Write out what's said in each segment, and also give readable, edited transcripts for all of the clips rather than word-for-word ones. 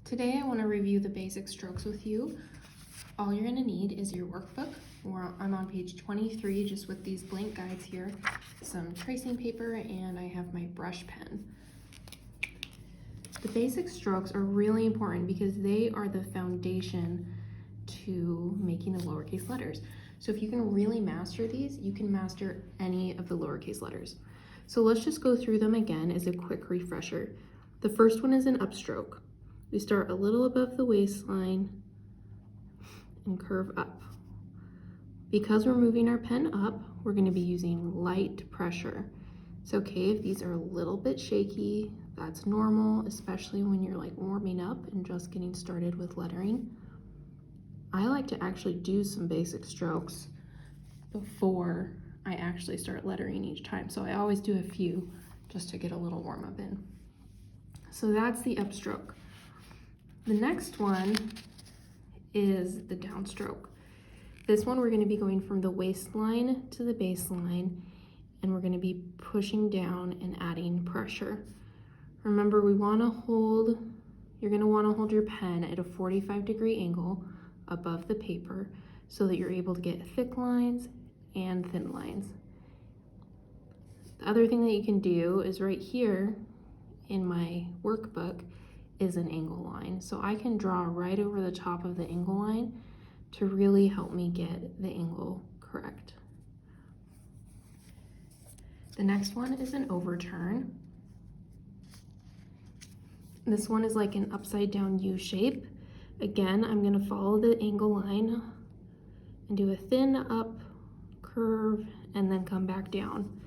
Today I want to review the basic strokes with you. All you're going to need is your workbook. I'm on page 23 just with these blank guides here, some tracing paper, and I have my brush pen. The basic strokes are really important because they are the foundation to making the lowercase letters. So if you can really master these, you can master any of the lowercase letters. So let's just go through them again as a quick refresher. The first one is an upstroke. We start a little above the waistline and curve up. Because we're moving our pen up, we're going to be using light pressure. It's okay if these are a little bit shaky. That's normal, especially when you're like warming up and just getting started with lettering. I like to actually do some basic strokes before I actually start lettering each time. So I always do a few just to get a little warm up in. So that's the upstroke. The next one is the downstroke. This one we're going to be going from the waistline to the baseline, and we're going to be pushing down and adding pressure. Remember, you're going to want to hold your pen at a 45-degree angle above the paper so that you're able to get thick lines and thin lines. The other thing that you can do is right here in my workbook is an angle line. So I can draw right over the top of the angle line to really help me get the angle correct. The next one is an overturn. This one is like an upside down U shape. Again, I'm going to follow the angle line and do a thin up curve and then come back down.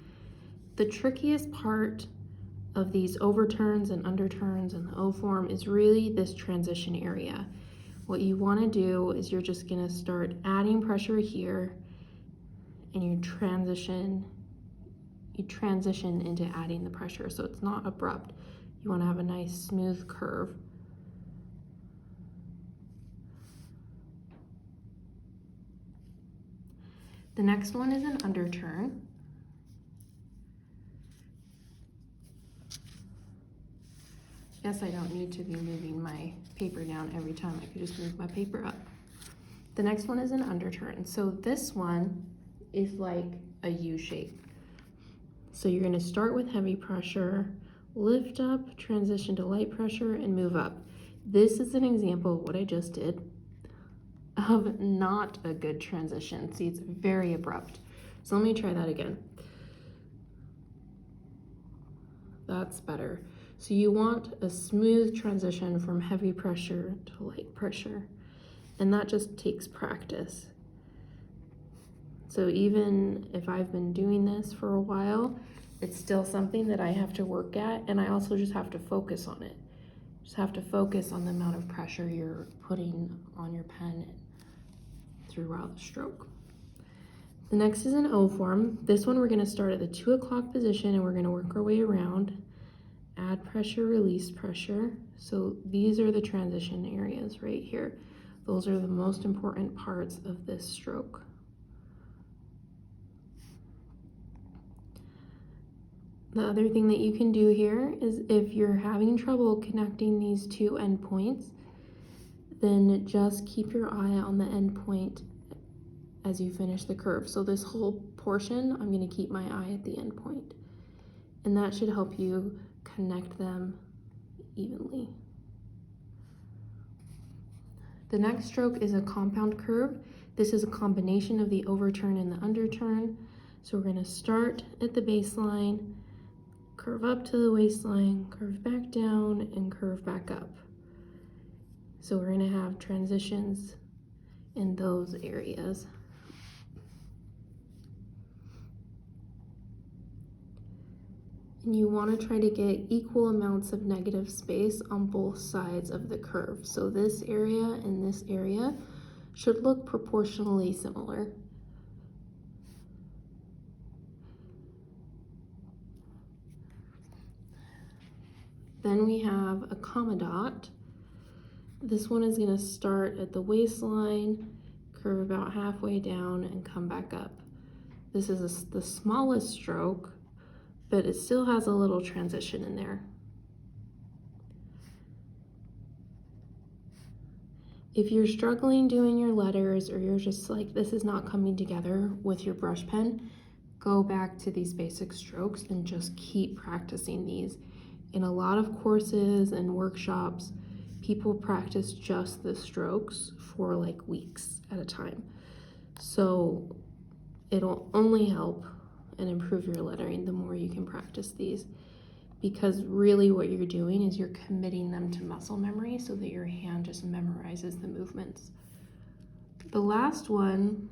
The trickiest part of these overturns and underturns and the O form is really this transition area. What you want to do is you're just going to start adding pressure here and you transition into adding the pressure, so it's not abrupt. You want to have a nice smooth curve. The next one is an underturn. Guess I don't need to be moving my paper down every time. I could just move my paper up. The next one is an underturn. So this one is like a U shape. So you're going to start with heavy pressure, lift up, transition to light pressure, and move up. This is an example of what I just did of not a good transition. See, it's very abrupt. So let me try that again. That's better. So you want a smooth transition from heavy pressure to light pressure, and that just takes practice. So even if I've been doing this for a while, it's still something that I have to work at, and I also just have to focus on it. Just have to focus on the amount of pressure you're putting on your pen throughout the stroke. The next is an O form. This one we're going to start at the 2 o'clock position and we're going to work our way around. Add pressure, release pressure. So these are the transition areas right here. Those are the most important parts of this stroke. The other thing that you can do here is if you're having trouble connecting these two endpoints, then just keep your eye on the endpoint as you finish the curve. So this whole portion, I'm going to keep my eye at the endpoint, and that should help you connect them evenly. The next stroke is a compound curve. This is a combination of the overturn and the underturn. So we're going to start at the baseline, curve up to the waistline, curve back down, and curve back up. So we're going to have transitions in those areas. And you want to try to get equal amounts of negative space on both sides of the curve. So this area and this area should look proportionally similar. Then we have a comma dot. This one is going to start at the waistline, curve about halfway down, and come back up. This is the smallest stroke, but it still has a little transition in there. If you're struggling doing your letters, or you're just like, this is not coming together with your brush pen, go back to these basic strokes and just keep practicing these. In a lot of courses and workshops, people practice just the strokes for like weeks at a time. So it'll only help and improve your lettering the more you can practice these, because really what you're doing is you're committing them to muscle memory so that your hand just memorizes the movements. The last one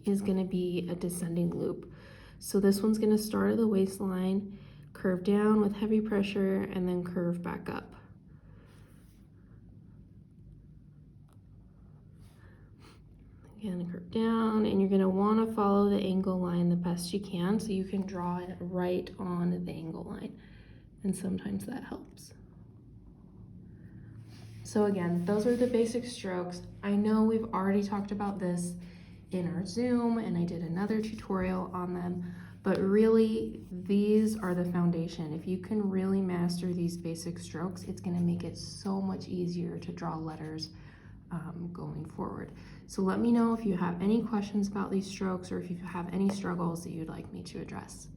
is going to be a descending loop. So this one's going to start at the waistline, curve down with heavy pressure, and then curve back up. Again, curve down, and you're going to want to follow the angle line the best you can so you can draw it right on the angle line, and sometimes that helps. So again, those are the basic strokes. I know we've already talked about this in our Zoom, and I did another tutorial on them, but really these are the foundation. If you can really master these basic strokes, it's going to make it so much easier to draw letters going forward. So let me know if you have any questions about these strokes, or if you have any struggles that you'd like me to address.